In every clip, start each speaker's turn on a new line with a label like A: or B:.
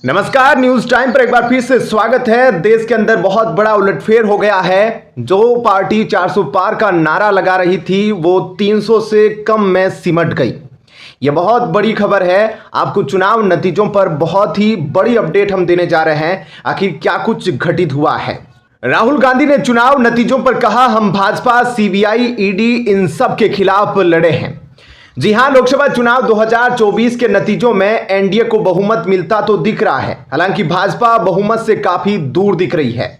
A: नमस्कार, news time पर एक बार फिर से स्वागत है। देश के अंदर बहुत बड़ा उलटफेर हो गया है। जो पार्टी 400 पार का नारा लगा रही थी वो 300 से कम में सिमट गई। यह बहुत बड़ी खबर है। आपको चुनाव नतीजों पर बहुत ही बड़ी अपडेट हम देने जा रहे हैं। आखिर क्या कुछ घटित हुआ है। राहुल गांधी ने चुनाव नतीजों पर कहा, हम भाजपा, सीबीआई, ईडी इन सब के खिलाफ लड़े हैं। जी हां, लोकसभा चुनाव 2024 के नतीजों में एनडीए को बहुमत मिलता तो दिख रहा है, हालांकि भाजपा बहुमत से काफी दूर दिख रही है।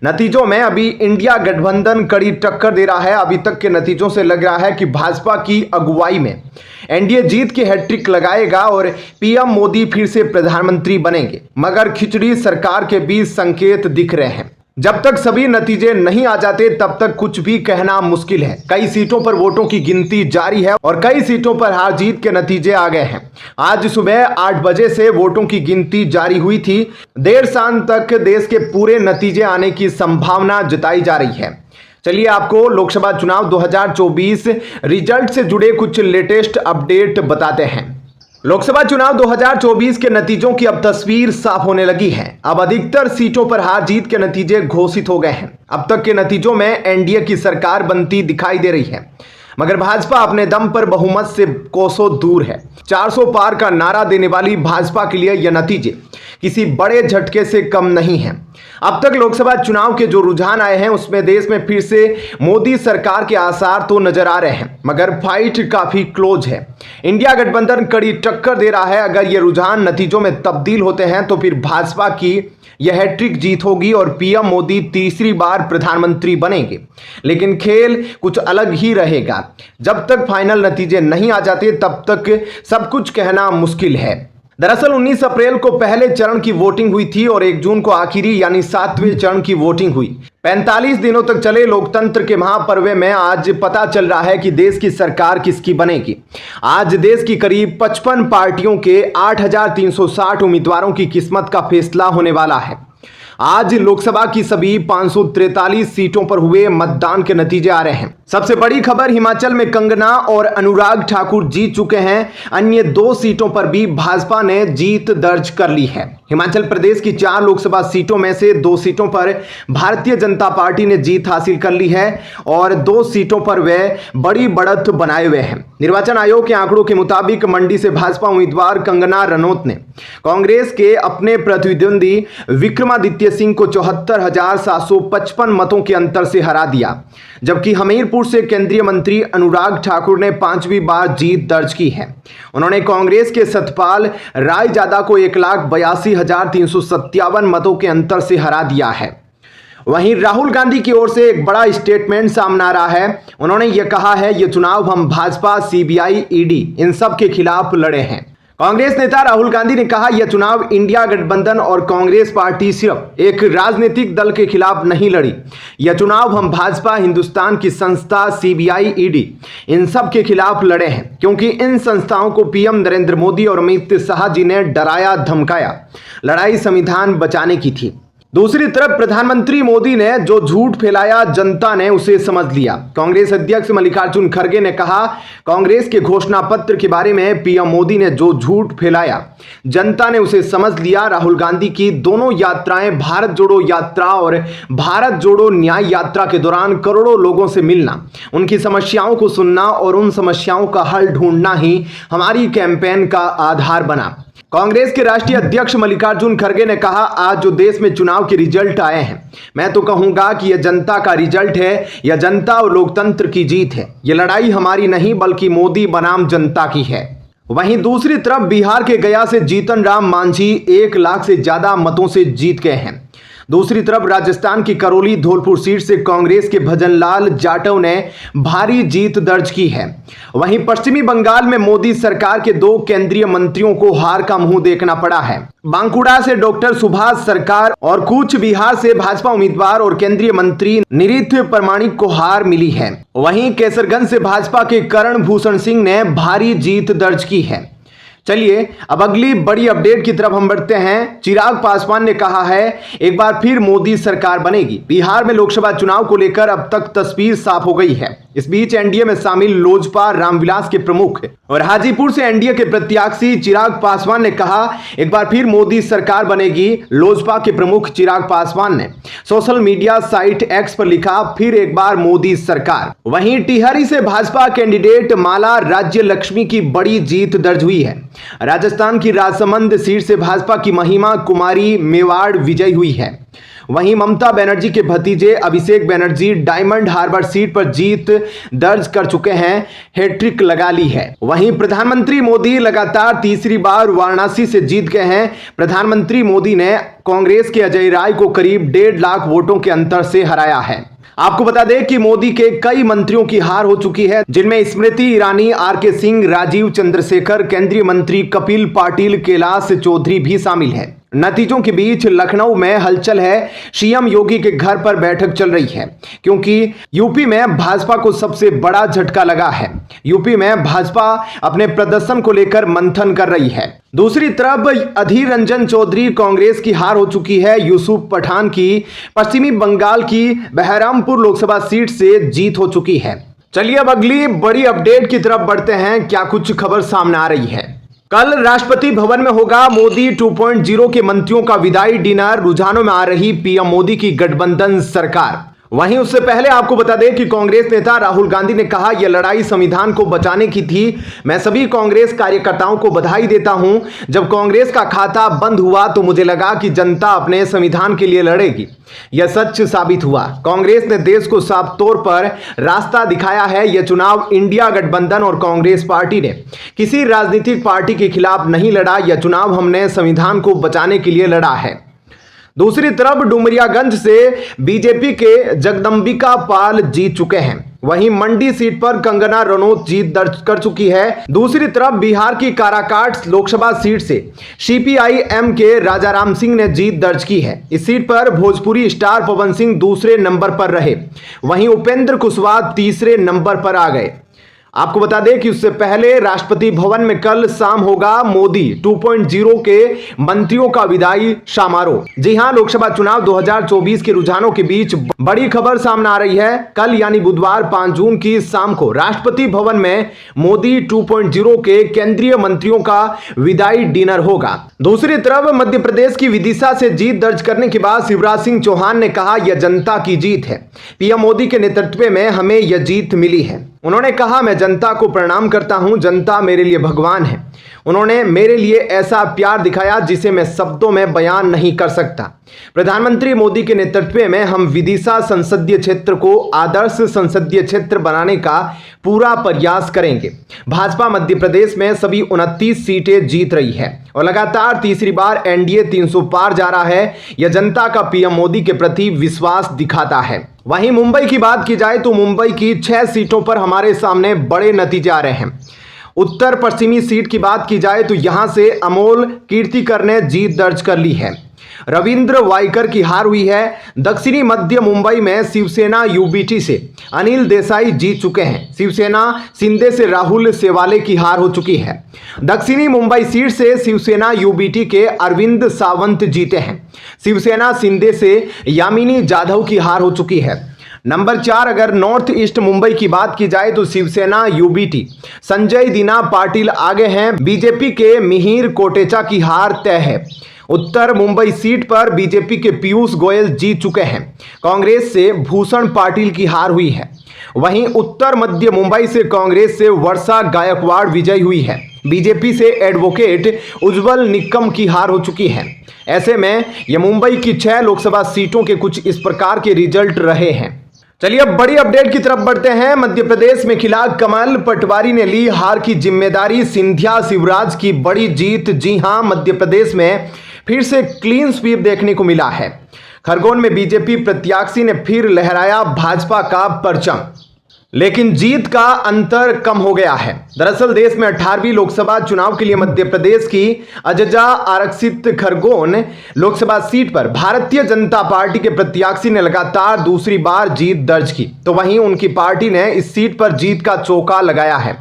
A: नतीजों में अभी इंडिया गठबंधन कड़ी टक्कर दे रहा है। अभी तक के नतीजों से लग रहा है कि भाजपा की अगुवाई में एनडीए जीत की हैट्रिक लगाएगा और पीएम मोदी फिर से प्रधानमंत्री बनेंगे। मगर खिचड़ी सरकार के बीच संकेत दिख रहे हैं। जब तक सभी नतीजे नहीं आ जाते तब तक कुछ भी कहना मुश्किल है। कई सीटों पर वोटों की गिनती जारी है और कई सीटों पर हार जीत के नतीजे आ गए हैं। आज सुबह 8 बजे से वोटों की गिनती जारी हुई थी। देर शाम तक देश के पूरे नतीजे आने की संभावना जताई जा रही है। चलिए आपको लोकसभा चुनाव 2024 रिजल्ट से जुड़े कुछ लेटेस्ट अपडेट बताते हैं। लोकसभा चुनाव 2024 के नतीजों की अब तस्वीर साफ होने लगी है। अब अधिकतर सीटों पर हार जीत के नतीजे घोषित हो गए हैं। अब तक के नतीजों में एनडीए की सरकार बनती दिखाई दे रही है, मगर भाजपा अपने दम पर बहुमत से कोसों दूर है। 400 पार का नारा देने वाली भाजपा के लिए यह नतीजे किसी बड़े झटके से कम नहीं है। अब तक लोकसभा चुनाव के जो रुझान आए हैं उसमें देश में फिर से मोदी सरकार के आसार तो नजर आ रहे हैं, मगर फाइट काफी क्लोज है। इंडिया गठबंधन कड़ी टक्कर दे रहा है। अगर ये रुझान नतीजों में तब्दील होते हैं तो फिर भाजपा की यह हैट्रिक जीत होगी और पीएम मोदी तीसरी बार प्रधानमंत्री बनेंगे। लेकिन खेल कुछ अलग ही रहेगा। जब तक फाइनल नतीजे नहीं आ जाते तब तक सब कुछ कहना मुश्किल है। दरअसल 19 अप्रैल को पहले चरण की वोटिंग हुई थी और 1 जून को आखिरी यानी 7वें चरण की वोटिंग हुई। 45 दिनों तक चले लोकतंत्र के महापर्व में आज पता चल रहा है कि देश की सरकार किसकी बनेगी। आज देश की करीब 55 पार्टियों के 8,360 उम्मीदवारों की किस्मत का फैसला होने वाला है। आज लोकसभा की सभी 543 सीटों पर हुए मतदान के नतीजे आ रहे हैं। सबसे बड़ी खबर, हिमाचल में कंगना और अनुराग ठाकुर जीत चुके हैं। अन्य 2 सीटों पर भी भाजपा ने जीत दर्ज कर ली है। हिमाचल प्रदेश की 4 लोकसभा सीटों में से 2 सीटों पर भारतीय जनता पार्टी ने जीत हासिल कर ली है और 2 सीटों पर वे बड़ी बढ़त बनाए हुए हैं। निर्वाचन आयोग के आंकड़ों के मुताबिक मंडी से भाजपा उम्मीदवार कंगना रनौत ने कांग्रेस के अपने प्रतिद्वंदी विक्रमादित्य सिंह को 74,755 मतों के अंतर से हरा दिया, जबकि हमीरपुर से केंद्रीय मंत्री अनुराग ठाकुर ने 5वीं बार जीत दर्ज की है। उन्होंने कांग्रेस के सतपाल रायजादा को 1,82,357 मतों के अंतर से हरा दिया है। वहीं राहुल गांधी की ओर से एक बड़ा स्टेटमेंट सामने आ रहा है। उन्होंने यह कहा है, यह चुनाव हम भाजपा, सीबीआई, ईडी इन सब के खिलाफ लड़े हैं। कांग्रेस नेता राहुल गांधी ने कहा, यह चुनाव इंडिया गठबंधन और कांग्रेस पार्टी सिर्फ एक राजनीतिक दल के खिलाफ नहीं लड़ी। यह चुनाव हम भाजपा, हिंदुस्तान की संस्था, सीबीआई, ईडी इन सब के खिलाफ लड़े हैं, क्योंकि इन संस्थाओं को पीएम नरेंद्र मोदी और अमित शाह जी ने डराया धमकाया। लड़ाई संविधान बचाने की थी। दूसरी तरफ प्रधानमंत्री मोदी ने जो झूठ फैलाया जनता ने उसे समझ लिया। कांग्रेस अध्यक्ष मल्लिकार्जुन खड़गे ने कहा, कांग्रेस के घोषणा पत्र के बारे में पीएम मोदी ने जो झूठ फैलाया जनता ने उसे समझ लिया। राहुल गांधी की दोनों यात्राएं, भारत जोड़ो यात्रा और भारत जोड़ो न्याय यात्रा के दौरान करोड़ों लोगों से मिलना, उनकी समस्याओं को सुनना और उन समस्याओं का हल ढूंढना ही हमारी कैंपेन का आधार बना। कांग्रेस के राष्ट्रीय अध्यक्ष मल्लिकार्जुन खड़गे ने कहा, आज जो देश में चुनाव के रिजल्ट आए हैं, मैं तो कहूंगा कि यह जनता का रिजल्ट है। यह जनता और लोकतंत्र की जीत है। यह लड़ाई हमारी नहीं बल्कि मोदी बनाम जनता की है। वहीं दूसरी तरफ बिहार के गया से जीतन राम मांझी 1 लाख से ज्यादा मतों से जीत गए हैं। दूसरी तरफ राजस्थान की करौली धौलपुर सीट से कांग्रेस के भजनलाल जाटव ने भारी जीत दर्ज की है। वहीं पश्चिमी बंगाल में मोदी सरकार के 2 केंद्रीय मंत्रियों को हार का मुंह देखना पड़ा है। बांकुड़ा से डॉक्टर सुभाष सरकार और कूच बिहार से भाजपा उम्मीदवार और केंद्रीय मंत्री निरीथ प्रमाणिक को हार मिली है। वहीं केसरगंज से भाजपा के करण भूषण सिंह ने भारी जीत दर्ज की है। चलिए अब अगली बड़ी अपडेट की तरफ हम बढ़ते हैं। चिराग पासवान ने कहा है, एक बार फिर मोदी सरकार बनेगी। बिहार में लोकसभा चुनाव को लेकर अब तक तस्वीर साफ हो गई है। इस बीच एनडीए में शामिल लोजपा रामविलास के प्रमुख और हाजीपुर से एनडीए के प्रत्याशी चिराग पासवान ने कहा एक बार फिर मोदी सरकार बनेगी। लोजपा के प्रमुख चिराग पासवान ने सोशल मीडिया साइट एक्स पर लिखा, फिर एक बार मोदी सरकार। वहीं टिहरी से भाजपा कैंडिडेट माला राज्य लक्ष्मी की बड़ी जीत दर्ज हुई है। राजस्थान की राजसमंद सीट से भाजपा की महिमा कुमारी मेवाड़ विजयी हुई है। वहीं ममता बनर्जी के भतीजे Abhishek Banerjee diamond harbour seat पर जीत दर्ज कर चुके हैं, हैट्रिक लगा ली है। वहीं प्रधानमंत्री मोदी लगातार तीसरी बार वाराणसी से जीत गए हैं। प्रधानमंत्री मोदी ने कांग्रेस के अजय राय को करीब 1.5 लाख वोटों के अंतर से हराया है। आपको बता दें कि मोदी के कई मंत्रियों की हार हो चुकी है, जिनमें स्मृति ईरानी, आरके सिंह, राजीव चंद्रशेखर, केंद्रीय मंत्री कपिल पाटिल, कैलाश चौधरी भी शामिल है। नतीजों के बीच लखनऊ में हलचल है। सीएम योगी के घर पर बैठक चल रही है, क्योंकि यूपी में भाजपा को सबसे बड़ा झटका लगा है। यूपी में भाजपा अपने प्रदर्शन को लेकर मंथन कर रही है। दूसरी तरफ अधीर रंजन चौधरी कांग्रेस की हार हो चुकी है। यूसुफ पठान की पश्चिमी बंगाल की बहरामपुर लोकसभा सीट से जीत हो चुकी है। चलिए अब अगली बड़ी अपडेट की तरफ बढ़ते हैं। क्या कुछ खबर सामने आ रही है। कल राष्ट्रपति भवन में होगा मोदी 2.0 के मंत्रियों का विदाई डिनर। रुझानों में आ रही पीएम मोदी की गठबंधन सरकार। वहीं उससे पहले आपको बता दें कि कांग्रेस नेता राहुल गांधी ने कहा, यह लड़ाई संविधान को बचाने की थी। मैं सभी कांग्रेस कार्यकर्ताओं को बधाई देता हूं। जब कांग्रेस का खाता बंद हुआ तो मुझे लगा कि जनता अपने संविधान के लिए लड़ेगी। यह सच साबित हुआ। कांग्रेस ने देश को साफ तौर पर रास्ता दिखाया है। यह चुनाव इंडिया गठबंधन और कांग्रेस पार्टी ने किसी राजनीतिक पार्टी के खिलाफ नहीं लड़ा। यह चुनाव हमने संविधान को बचाने के लिए लड़ा है। दूसरी तरफ डुमरियागंज से बीजेपी के जगदंबिका पाल जीत चुके हैं। वहीं मंडी सीट पर कंगना रनौत जीत दर्ज कर चुकी है। दूसरी तरफ बिहार की काराकाट लोकसभा सीट से सीपीआई-एम के राजाराम सिंह ने जीत दर्ज की है। इस सीट पर भोजपुरी स्टार पवन सिंह दूसरे नंबर पर रहे। वहीं उपेंद्र कुशवाहा तीसरे नंबर पर आ गए। आपको बता दें कि उससे पहले राष्ट्रपति भवन में कल शाम होगा मोदी 2.0 के मंत्रियों का विदाई समारोह। जी हां, लोकसभा चुनाव 2024 के रुझानों के बीच बड़ी खबर सामने आ रही है। कल यानी बुधवार 5 जून की शाम को राष्ट्रपति भवन में मोदी 2.0 के केंद्रीय मंत्रियों का विदाई डिनर होगा। दूसरी तरफ मध्य प्रदेश की विदिशा से जीत दर्ज करने के बाद शिवराज सिंह चौहान ने कहा, यह जनता की जीत है। पीएम मोदी के नेतृत्व में हमें यह जीत मिली है। उन्होंने कहा, मैं जनता को प्रणाम करता हूं। जनता मेरे लिए भगवान है। उन्होंने मेरे लिए ऐसा प्यार दिखाया जिसे मैं शब्दों में बयान नहीं कर सकता। प्रधानमंत्री मोदी के नेतृत्व में हम विदिशा संसदीय क्षेत्र को आदर्श संसदीय क्षेत्र बनाने का पूरा प्रयास करेंगे। भाजपा मध्य प्रदेश में सभी 29 सीटें जीत रही है और लगातार तीसरी बार एनडीए 300 पार जा रहा है। यह जनता का पीएम मोदी के प्रति विश्वास दिखाता है। वहीं मुंबई की बात की जाए तो मुंबई की 6 सीटों पर हमारे सामने बड़े नतीजे आ रहे हैं। उत्तर पश्चिमी सीट की बात की जाए तो यहां से अमोल कीर्तिकर ने जीत दर्ज कर ली है। रविंद्र वाइकर की हार हुई है। दक्षिणी मध्य मुंबई में शिवसेना यूबीटी से अनिल देसाई जीत चुके हैं। शिवसेना शिंदे से राहुल सेवाले की हार हो चुकी है। दक्षिणी मुंबई सीट से शिवसेना यूबीटी के अरविंद सावंत जीते हैं। शिवसेना शिंदे से यामिनी जाधव की हार हो चुकी है। नंबर 4 अगर नॉर्थ ईस्ट मुंबई की बात की जाए तो शिवसेना यूबीटी संजय दीना पाटिल आगे हैं। बीजेपी के मिहिर कोटेचा की हार तय है। उत्तर मुंबई सीट पर बीजेपी के पीयूष गोयल जीत चुके हैं। कांग्रेस से भूषण पाटिल की हार हुई है। वहीं उत्तर मध्य मुंबई से कांग्रेस से वर्षा गायकवाड़ विजयी हुई है। बीजेपी से एडवोकेट उज्जवल निक्कम की हार हो चुकी है। ऐसे में यह मुंबई की 6 लोकसभा सीटों के कुछ इस प्रकार के रिजल्ट रहे हैं। चलिए अब बड़ी अपडेट की तरफ बढ़ते हैं। मध्य प्रदेश में खिला कमल, पटवारी ने ली हार की जिम्मेदारी। सिंधिया शिवराज की बड़ी जीत। जी हां, मध्य प्रदेश में फिर से क्लीन स्वीप देखने को मिला है। खरगोन में बीजेपी प्रत्याशी ने फिर लहराया भाजपा का परचम, लेकिन जीत का अंतर कम हो गया है। दरअसल देश में 18वीं लोकसभा चुनाव के लिए मध्य प्रदेश की अजजा आरक्षित खरगोन लोकसभा सीट पर भारतीय जनता पार्टी के प्रत्याशी ने लगातार दूसरी बार जीत दर्ज की, तो वहीं उनकी पार्टी ने इस सीट पर जीत का चौका लगाया है।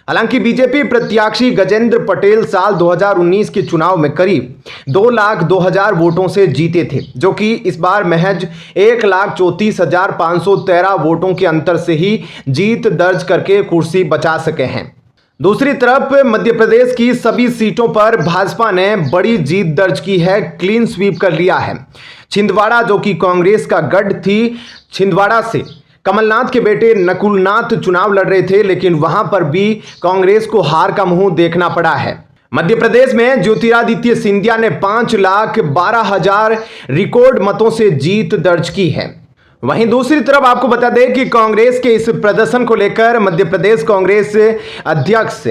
A: हालांकि बीजेपी प्रत्याशी गजेंद्र पटेल साल 2019 के चुनाव में करीब 2,02,000 वोटों से जीते थे, जो कि इस बार महज 1,34,513 वोटों के अंतर से ही जीत दर्ज करके कुर्सी बचा सके हैं। दूसरी तरफ मध्य प्रदेश की सभी सीटों पर भाजपा ने बड़ी जीत दर्ज की है, क्लीन स्वीप कर लिया है। छिंदवाड़ा, जो कि कांग्रेस का गढ़ थी, छिंदवाड़ा से कमलनाथ के बेटे नकुलनाथ चुनाव लड़ रहे थे, लेकिन वहां पर भी कांग्रेस को हार का मुंह देखना पड़ा है। मध्य प्रदेश में ज्योतिरादित्य सिंधिया ने 5,12,000 रिकॉर्ड मतों से जीत दर्ज की है। वहीं दूसरी तरफ आपको बता दें कि कांग्रेस के इस प्रदर्शन को लेकर मध्य प्रदेश कांग्रेस अध्यक्ष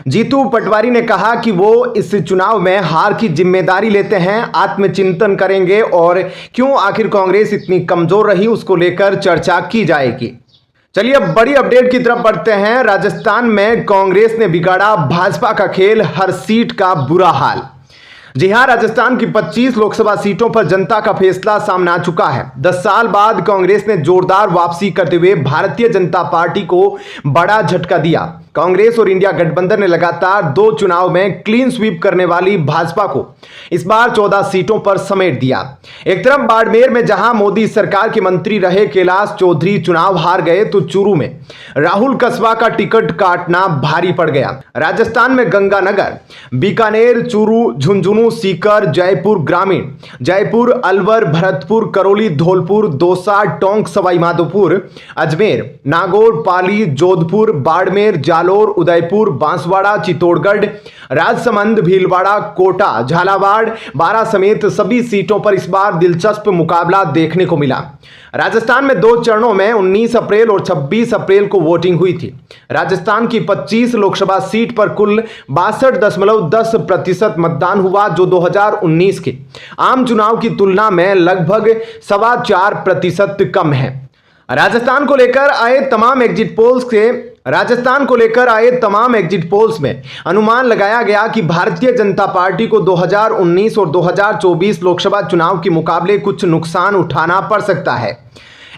A: जीतू पटवारी ने कहा कि वो इस चुनाव में हार की जिम्मेदारी लेते हैं, आत्मचिंतन करेंगे और क्यों आखिर कांग्रेस इतनी कमजोर रही उसको लेकर चर्चा की जाएगी। चलिए अब बड़ी अपडेट की तरफ बढ़ते हैं। राजस्थान में कांग्रेस ने बिगाड़ा भाजपा का खेल, हर सीट का बुरा हाल। जी हां, राजस्थान की 25 लोकसभा सीटों पर जनता का फैसला सामने आ चुका है। 10 साल बाद कांग्रेस ने जोरदार वापसी करते हुए भारतीय जनता पार्टी को बड़ा झटका दिया। कांग्रेस और इंडिया गठबंधन ने लगातार 2 चुनाव में क्लीन स्वीप करने वाली भाजपा को इस बार 14 सीटों पर समेट दिया। एक तरफ बाड़मेर में जहां मोदी सरकार के मंत्री रहे कैलाश चौधरी चुनाव हार गए, तो चूरू में राहुल कस्बा का टिकट काटना भारी पड़ गया। राजस्थान में गंगानगर, बीकानेर, चूरू, झुंझुनू, सीकर, जयपुर ग्रामीण, जयपुर, अलवर, भरतपुर, करौली, धौलपुर, दौसा, टोंक, सवाई माधोपुर, अजमेर, नागौर, पाली, जोधपुर, बाड़मेर, जालोर, उदयपुर, बांसवाड़ा, चित्तौड़गढ़, राजसमंद, भीलवाड़ा, कोटा, झालावाड़, बारां समेत सभी सीटों पर इस बार दिलचस्प मुकाबला देखने को मिला। राजस्थान में 2 चरणों में 19 अप्रैल और 26 अप्रैल को वोटिंग हुई थी। राजस्थान की 25 लोकसभा सीट पर कुल 62.10% मतदान हुआ, जो 2019 के आम चुनाव की तुलना में लगभग 4.25% कम है। राजस्थान को लेकर आए तमाम एग्जिट पोल्स में अनुमान लगाया गया कि भारतीय जनता पार्टी को 2019 और 2024 लोकसभा चुनाव के मुकाबले कुछ नुकसान उठाना पड़ सकता है।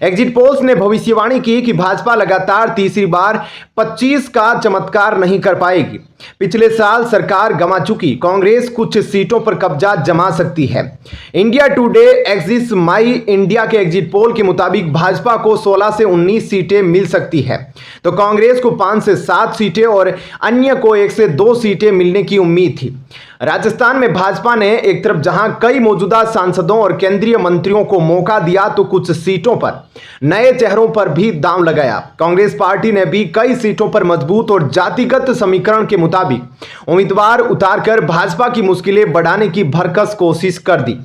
A: एग्जिट पोल्स ने भविष्यवाणी की कि भाजपा लगातार तीसरी बार 25 का चमत्कार नहीं कर पाएगी। पिछले साल सरकार गंवा चुकी कांग्रेस कुछ सीटों पर कब्जा जमा सकती है। इंडिया टुडे एक्सिस माई इंडिया के एग्जिट पोल के मुताबिक भाजपा को 16 से 19 सीटें मिल सकती है, तो कांग्रेस को 5 से 7 सीटें और अन्य को 1 से 2 सीटें मिलने की उम्मीद थी। राजस्थान में भाजपा ने एक तरफ जहां कई मौजूदा सांसदों और केंद्रीय मंत्रियों को मौका दिया, तो कुछ सीटों पर नए चेहरों पर भी दांव लगाया। कांग्रेस पार्टी ने भी कई सीटों पर मजबूत और जातिगत समीकरण के मुताबिक उम्मीदवार उतारकर भाजपा की मुश्किलें बढ़ाने की भरकस कोशिश कर दी।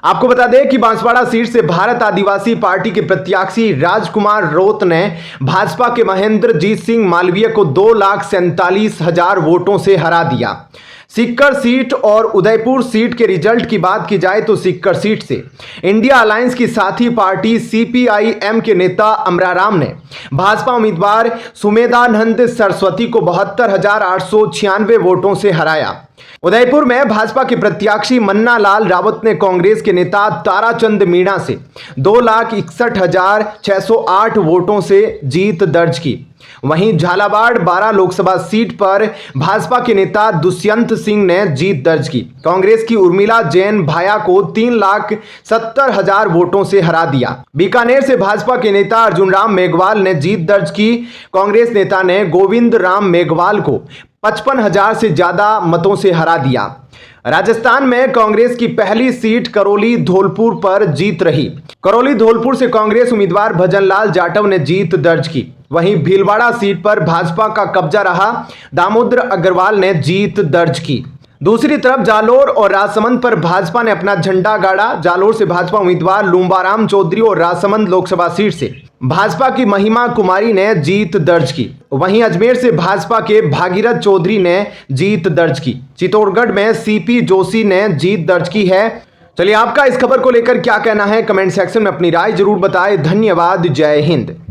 A: आपको बता दें कि बांसवाड़ा सीट से भारत आदिवासी पार्टी के प्रत्याशी राजकुमार रोत ने भाजपा के महेंद्रजीत सिंह मालवीय को 2,47,000 वोटों से हरा दिया। सीकर सीट और उदयपुर सीट के रिजल्ट की बात की जाए तो सीकर सीट से इंडिया अलायंस की साथी पार्टी CPIM के नेता अमराराम ने भाजपा उम्मीदवार सुमेधानंद सरस्वती को 72,896 वोटों से हराया। उदयपुर में भाजपा के प्रत्याशी मन्ना लाल रावत ने कांग्रेस के नेता ताराचंद मीणा से 2,61,608 वोटों से जीत दर्ज की। वहीं झालावाड़ 12 लोकसभा सीट पर भाजपा के नेता दुष्यंत सिंह ने जीत दर्ज की। कांग्रेस की उर्मिला जैन भाया को 3,70,000 वोटों से हरा दिया। बीकानेर से भाजपा के नेता अर्जुन राम मेघवाल ने जीत दर्ज की। कांग्रेस नेता ने गोविंद राम मेघवाल को 55,000 से ज्यादा मतों से हरा दिया। राजस्थान में कांग्रेस की पहली सीट करौली धौलपुर पर जीत रही। करौली धौलपुर से कांग्रेस उम्मीदवार भजनलाल जाटव ने जीत दर्ज की। वहीं भीलवाड़ा सीट पर भाजपा का कब्जा रहा, दामोदर अग्रवाल ने जीत दर्ज की। दूसरी तरफ जालोर और राजसमंद पर भाजपा ने अपना झंडा गाड़ा। जालोर से भाजपा उम्मीदवार लुम्बाराम चौधरी और राजसमंद लोकसभा सीट से भाजपा की महिमा कुमारी ने जीत दर्ज की। वहीं अजमेर से भाजपा के भागीरथ चौधरी ने जीत दर्ज की। चित्तौड़गढ़ में CP जोशी ने जीत दर्ज की है। चलिए, आपका इस खबर को लेकर क्या कहना है, कमेंट सेक्शन में अपनी राय जरूर बताएं। धन्यवाद। जय हिंद।